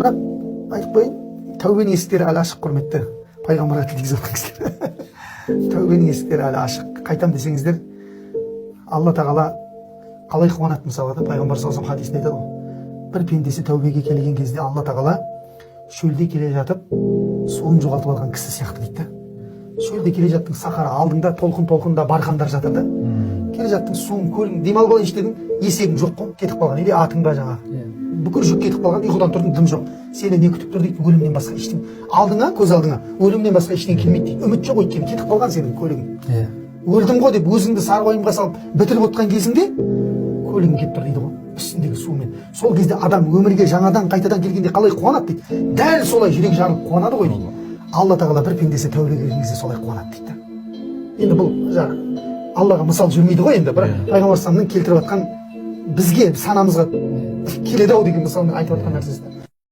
бірақ айтып қояйын, тәубенің есіктері әлі ашық, құрметті пайғамбарға тілегізіп жатқан кісілер. Тәубенің есіктері әлі ашық. Қайтам десеңіздер, алла тағала қалай қуанады, мысалы да пайғамбар саллаллаху алейхи хадисінде айтады ғой, бір пендесі тәубеге келген кезде алла тағала шөлде келе жатып суын жоғалтып алған кісі сияқты дейді. Шөлде келе жаттың, сахара алдыңда толқында бархандар жатыр да, келе жаттың, суың, көлің, демалып алайыншы дедің, есегің жоқ қой, кетіп қалған, или атың ба жаңағы, бүкіл жүк кетіп қалған, ұйқыдан тұрдың, дым жоқ, сені не күтіп тұр дейді, өлімнен басқа ештеңе, алдыңа, көз алдыңа өлімнен басқа ештеңе келмейді дейді, үміт жоқ, өйткені кетіп қалған сенің көлігің. Өлдім ғой деп өзіңді сары уайымға салып бітіріп отқан кезіңде көлігің кетіп тұр дейді ғой, үстіндегі сумен. Сол кезде адам өмірге жаңадан қайтадан келгенде қалай қуанады дейді. Дәл солай жүрек жарылып қуанады ғой дейді. Алла тағала бір пендесі тәубеге келген кезде солай қуанады дейді. Енді бұл жаңағы Аллаға мысал жүрмейді ғой енді, бірақ пайғамбар саллаллаху алейхи вассаламның келтіріп жатқан бізге санамызға келеді ау деген мысалмен айтып жатқан нәрсесі.